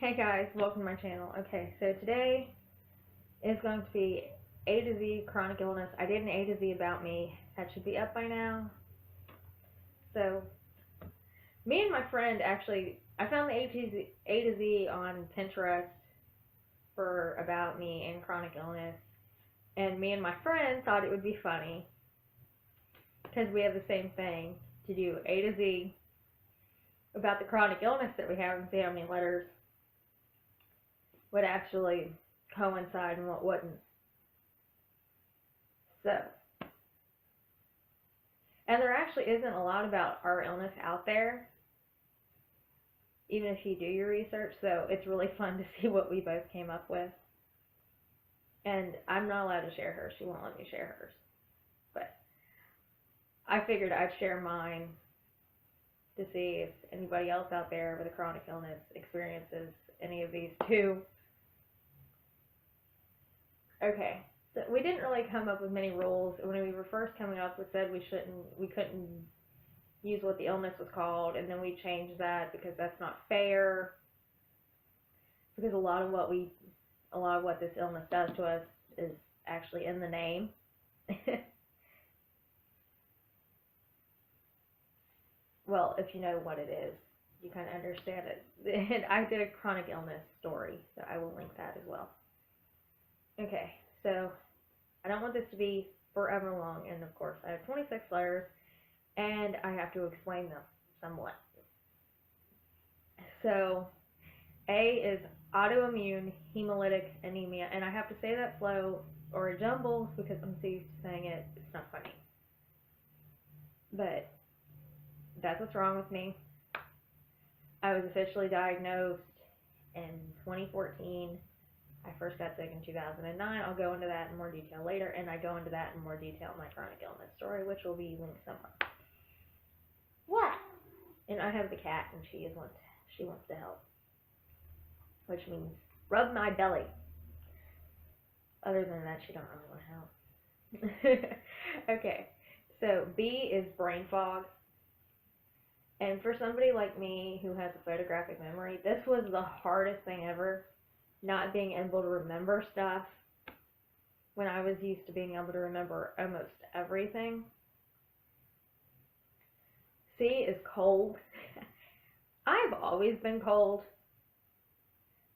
Hey guys, welcome to my channel. Okay, so today is going to be A to Z chronic illness. I did an A to Z about me. That should be up by now. So, me and my friend actually, I found the A to Z on Pinterest for about me and chronic illness. And me and my friend thought it would be funny because we have the same thing to do A to Z about the chronic illness that we have and see how many letters would actually coincide and what wouldn't. So, and there actually isn't a lot about our illness out there, even if you do your research, so it's really fun to see what we both came up with. And I'm not allowed to share hers, she won't let me share hers. But I figured I'd share mine to see if anybody else out there with a chronic illness experiences any of these too. Okay, so we didn't really come up with many rules. When we were first coming up, we said we couldn't use what the illness was called, and then we changed that because that's not fair. Because a lot of what this illness does to us is actually in the name. Well, if you know what it is, you kind of understand it. And I did a chronic illness story, so I will link that as well. Okay, so I don't want this to be forever long, and of course I have 26 letters, and I have to explain them somewhat. So, A is autoimmune hemolytic anemia, and I have to say that slow or it jumbles because I'm so used to saying it, it's not funny. But that's what's wrong with me. I was officially diagnosed in 2014. I first got sick in 2009. I'll go into that in more detail later, and I go into that in more detail in my chronic illness story, which will be linked somewhere. What? And I have the cat, and she wants to help, which means rub my belly. Other than that, she don't really want to help. Okay, so B is brain fog. And for somebody like me who has a photographic memory, this was the hardest thing ever. Not being able to remember stuff when I was used to being able to remember almost everything. C is cold. I've always been cold.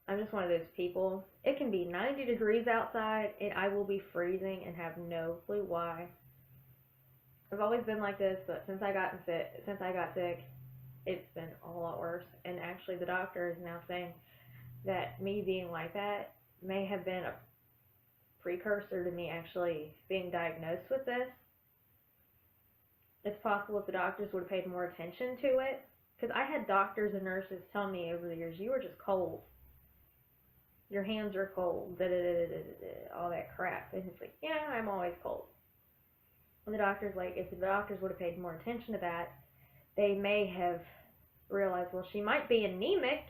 I'm just one of those people. It can be 90 degrees outside and I will be freezing and have no clue why. I've always been like this, but since I got sick, it's been a lot worse. And actually the doctor is now saying that me being like that may have been a precursor to me actually being diagnosed with this. It's possible if the doctors would have paid more attention to it, because I had doctors and nurses tell me over the years, you were just cold. Your hands are cold, all that crap. And it's like, yeah, I'm always cold. And the doctor's like, if the doctors would have paid more attention to that, they may have realized, well, she might be anemic,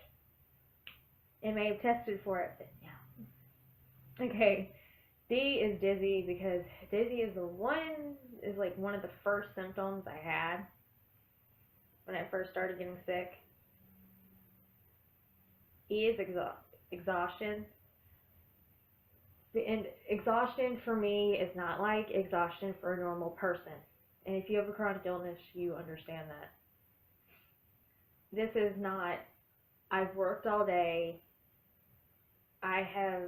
and may have tested for it, but yeah. Okay, D is dizzy, because dizzy is like one of the first symptoms I had when I first started getting sick. E is exhaustion. And exhaustion for me is not like exhaustion for a normal person. And if you have a chronic illness, you understand that. This is not, I've worked all day, I have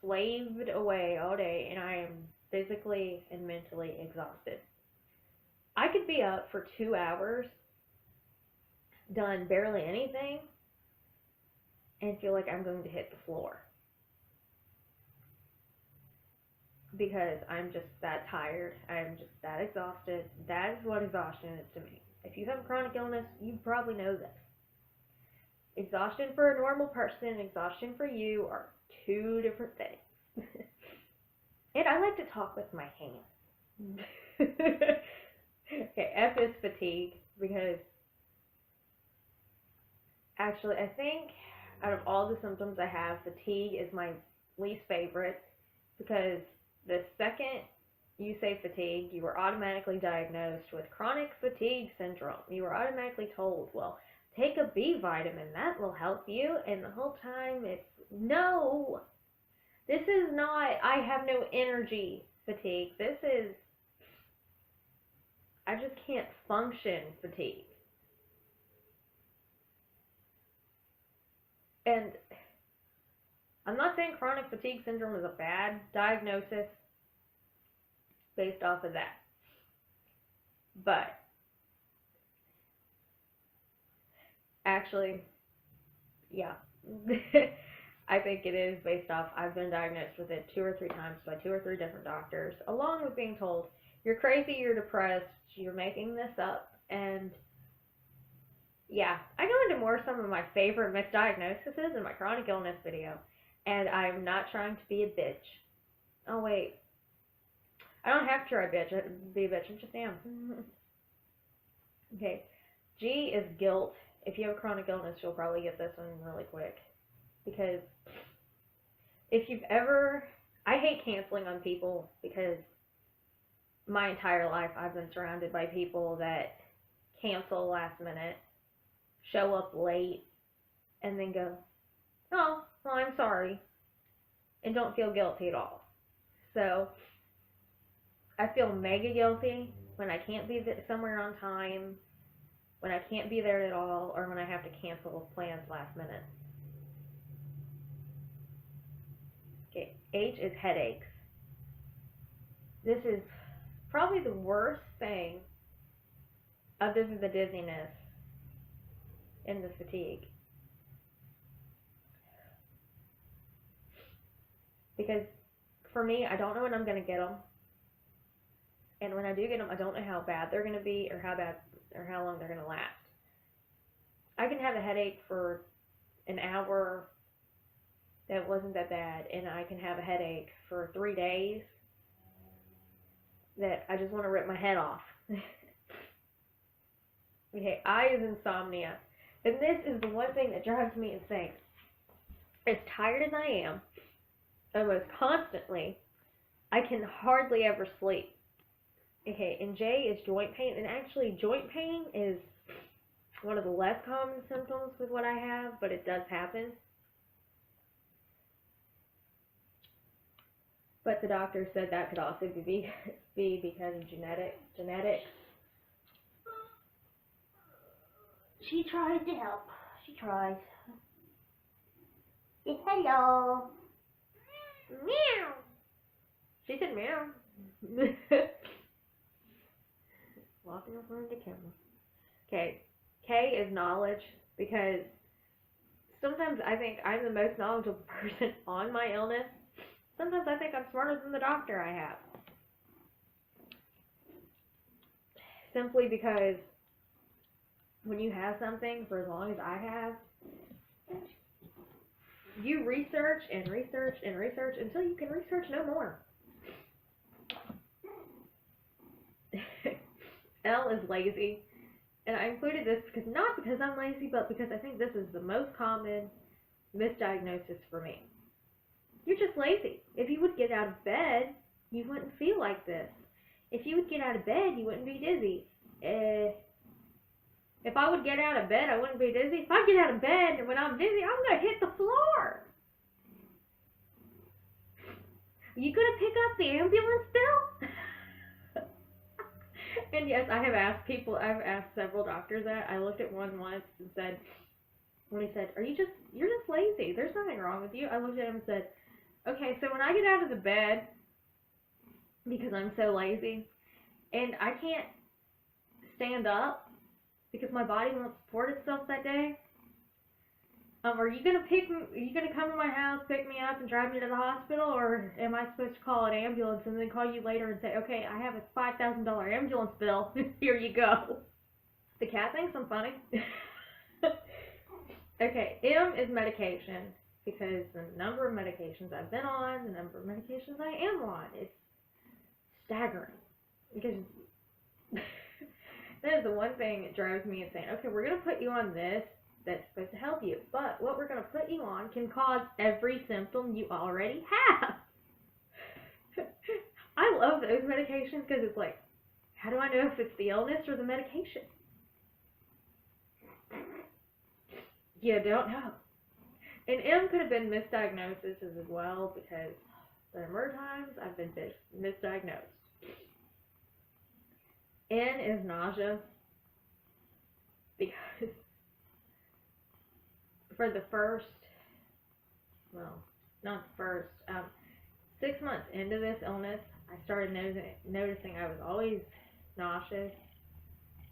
slaved away all day, and I am physically and mentally exhausted. I could be up for 2 hours, done barely anything, and feel like I'm going to hit the floor. Because I'm just that tired, I'm just that exhausted. That is what exhaustion is to me. If you have a chronic illness, you probably know this. Exhaustion for a normal person and exhaustion for you are two different things. And I like to talk with my hands. Okay, F is fatigue, because actually I think out of all the symptoms I have, fatigue is my least favorite, because the second you say fatigue, you are automatically diagnosed with chronic fatigue syndrome. You are automatically told, well, take a B vitamin, that will help you. And the whole time it's, no, this is not, I have no energy fatigue. This is, I just can't function fatigue. And I'm not saying chronic fatigue syndrome is a bad diagnosis based off of that. But actually, yeah. I think it is based off, I've been diagnosed with it 2 or 3 times by 2 or 3 different doctors, along with being told, you're crazy, you're depressed, you're making this up. And yeah, I go into more some of my favorite misdiagnoses in my chronic illness video, and I'm not trying to be a bitch. Oh wait, I don't have to try be a bitch, I just am. Okay, G is guilt. If you have a chronic illness, you'll probably get this one really quick. Because if you've ever, I hate canceling on people because my entire life I've been surrounded by people that cancel last minute, show up late, and then go, oh, well, I'm sorry, and don't feel guilty at all. So I feel mega guilty when I can't be somewhere on time, when I can't be there at all, or when I have to cancel plans last minute. Okay, H is headaches. This is probably the worst thing, other than the dizziness and the fatigue. Because for me, I don't know when I'm going to get them. And when I do get them, I don't know how bad they're going to be or how long they're going to last. I can have a headache for an hour that wasn't that bad, and I can have a headache for 3 days that I just want to rip my head off. Okay, I is insomnia. And this is the one thing that drives me insane. As tired as I am, almost constantly, I can hardly ever sleep. Okay, and J is joint pain, and actually joint pain is one of the less common symptoms with what I have, but it does happen. But the doctor said that could also be because of genetics. She tries to help. She tries. It's hello. Meow. She said meow. Walking over into camera. Okay. K is knowledge, because sometimes I think I'm the most knowledgeable person on my illness. Sometimes I think I'm smarter than the doctor I have. Simply because when you have something for as long as I have, you research and research and research until you can research no more. L is lazy. And I included this because not because I'm lazy, but because I think this is the most common misdiagnosis for me. You're just lazy. If you would get out of bed, you wouldn't feel like this. If you would get out of bed, you wouldn't be dizzy. If I would get out of bed, I wouldn't be dizzy. If I get out of bed and when I'm dizzy, I'm going to hit the floor. You going to pick up the ambulance bill? And yes, I've asked several doctors that. I looked at one once and said, when he said, you're just lazy. There's nothing wrong with you. I looked at him and said, okay, so when I get out of the bed, because I'm so lazy, and I can't stand up because my body won't support itself that day, are you gonna come to my house, pick me up, and drive me to the hospital, or am I supposed to call an ambulance and then call you later and say, okay, I have a $5,000 ambulance bill. Here you go. The cat thinks I'm funny. Okay, M is medication, because the number of medications I've been on, the number of medications I am on, it's staggering. Because that is the one thing that drives me insane. Okay, we're going to put you on this that's supposed to help you, but what we're going to put you on can cause every symptom you already have. I love those medications because it's like, how do I know if it's the illness or the medication? You don't know. And M could have been misdiagnosis as well, because there are times I've been misdiagnosed. N is nausea, because for the first, well, not the first, 6 months into this illness, I started noticing I was always nauseous.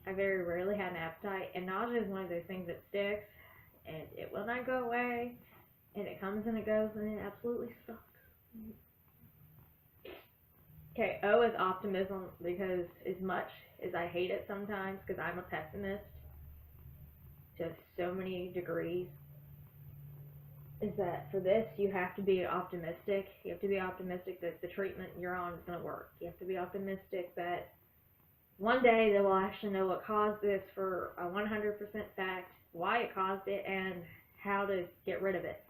I very rarely had an appetite, and nausea is one of those things that sticks, and it will not go away, and it comes and it goes, and it absolutely sucks. Okay, O is optimism, because as much as I hate it sometimes, because I'm a pessimist to so many degrees, is that for this, you have to be optimistic. You have to be optimistic that the treatment you're on is going to work. You have to be optimistic that one day they will actually know what caused this for a 100% fact, why it caused it, and how to get rid of it.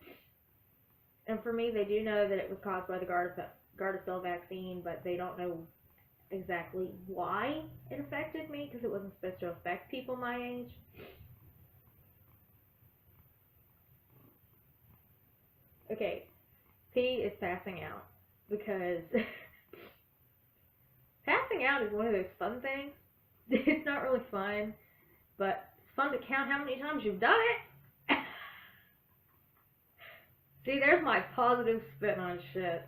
And for me, they do know that it was caused by the Gardasil vaccine, but they don't know exactly why it affected me, because it wasn't supposed to affect people my age. Okay, P is passing out, because passing out is one of those fun things. It's not really fun, but it's fun to count how many times you've done it. See, there's my positive spin on shit.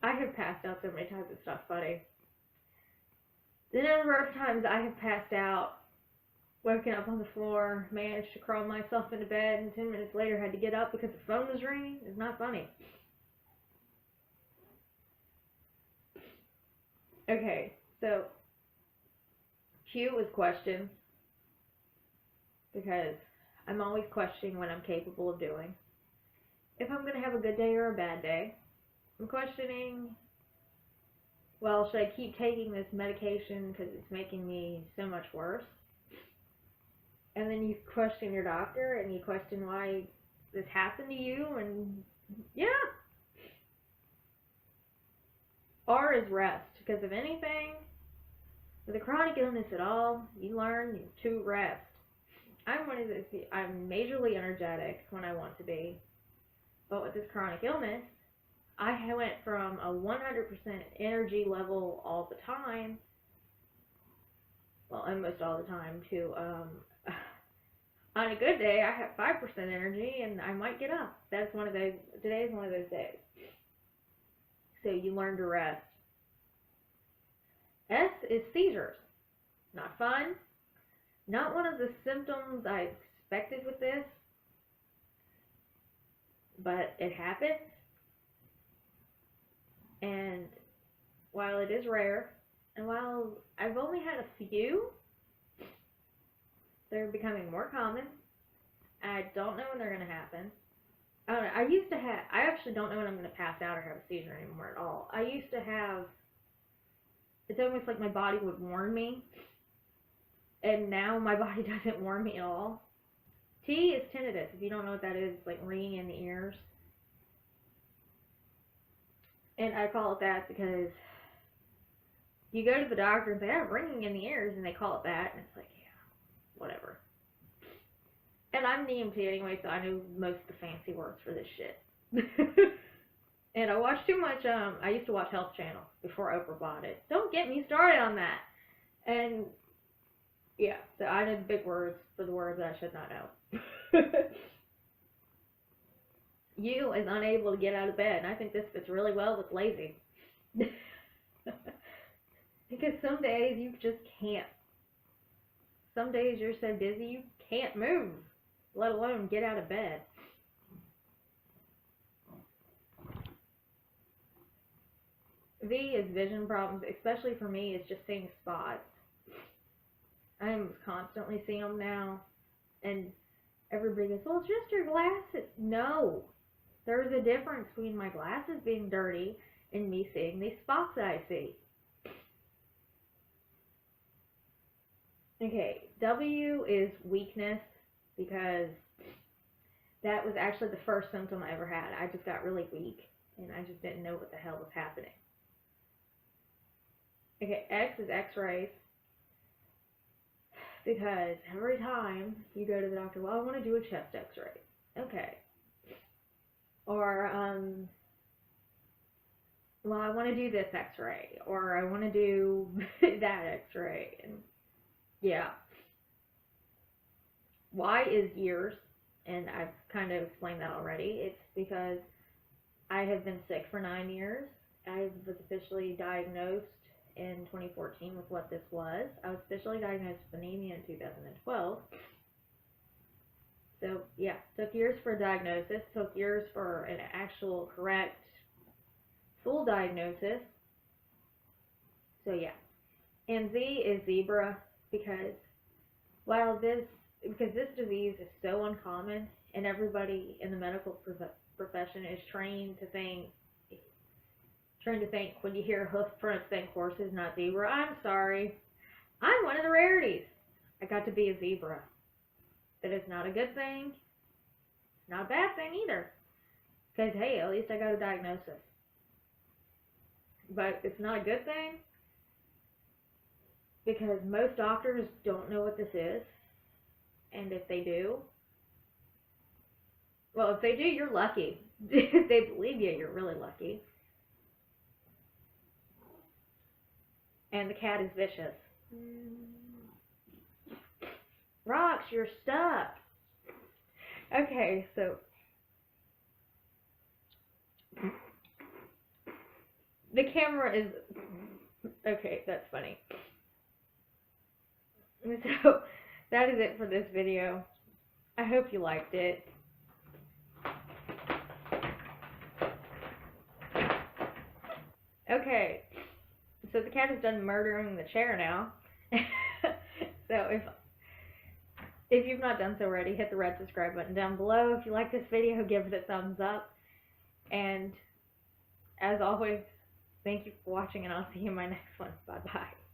I have passed out so many times, it's not funny. The number of times I have passed out, woken up on the floor, managed to crawl myself into bed, and 10 minutes later had to get up because the phone was ringing, is not funny. Okay, so Q is question, because I'm always questioning what I'm capable of doing. If I'm going to have a good day or a bad day. I'm questioning, well, should I keep taking this medication because it's making me so much worse? And then you question your doctor, and you question why this happened to you, and yeah. R is rest, because if anything, with a chronic illness at all, you learn to rest. I'm majorly energetic when I want to be, but with this chronic illness, I went from a 100% energy level all the time, well, almost all the time, to, on a good day, I have 5% energy, and I might get up. That's one of those, today's one of those days. So you learn to rest. S is seizures. Not fun. Not one of the symptoms I expected with this, but it happened. And while it is rare, and while I've only had a few, they're becoming more common. I don't know when they're going to happen. I don't know. I actually don't know when I'm going to pass out or have a seizure anymore at all. I used to have, it's almost like my body would warn me, and now my body doesn't warn me at all. T is tinnitus. If you don't know what that is, it's like ringing in the ears. And I call it that because you go to the doctor and say, I have ringing in the ears, and they call it that, and it's like, yeah, whatever. And I'm an EMT anyway, so I know most of the fancy words for this shit. And I watch too much, I used to watch Health Channel before Oprah bought it. Don't get me started on that. And, yeah, so I know the big words for the words that I should not know. U is unable to get out of bed, and I think this fits really well with lazy. Because some days you just can't. Some days you're so busy you can't move, let alone get out of bed. V is vision problems, especially for me, it's just seeing spots. I am constantly seeing them now, and everybody goes, well, it's just your glasses. No, there's a difference between my glasses being dirty and me seeing these spots that I see. Okay, W is weakness, because that was actually the first symptom I ever had. I just got really weak, and I just didn't know what the hell was happening. Okay, X is X-rays. because every time you go to the doctor, well, I want to do a chest x-ray. Okay. Or, well, I want to do this x-ray, or I want to do that x-ray, and yeah. Why is years, and I've kind of explained that already. It's because I have been sick for 9 years. I was officially diagnosed in 2014 with what this was. I was officially diagnosed with anemia in 2012. So, yeah, took years for a diagnosis, took years for an actual correct full diagnosis. So, yeah. And Z is zebra because because this disease is so uncommon and everybody in the medical profession is trained to think when you hear hoof prints, think horses, not zebra. I'm sorry. I'm one of the rarities. I got to be a zebra. That is not a good thing. Not a bad thing either. Because, hey, at least I got a diagnosis. But it's not a good thing because most doctors don't know what this is. And if they do, well, if they do, you're lucky. If they believe you, you're really lucky. And the cat is vicious. Rocks, you're stuck. Okay, so the camera is okay. That's funny. So that is it for this video. I hope you liked it. Okay, so the cat is done murdering the chair now. So if you've not done so already, hit the red subscribe button down below. If you like this video, give it a thumbs up. And as always, thank you for watching, and I'll see you in my next one. Bye-bye.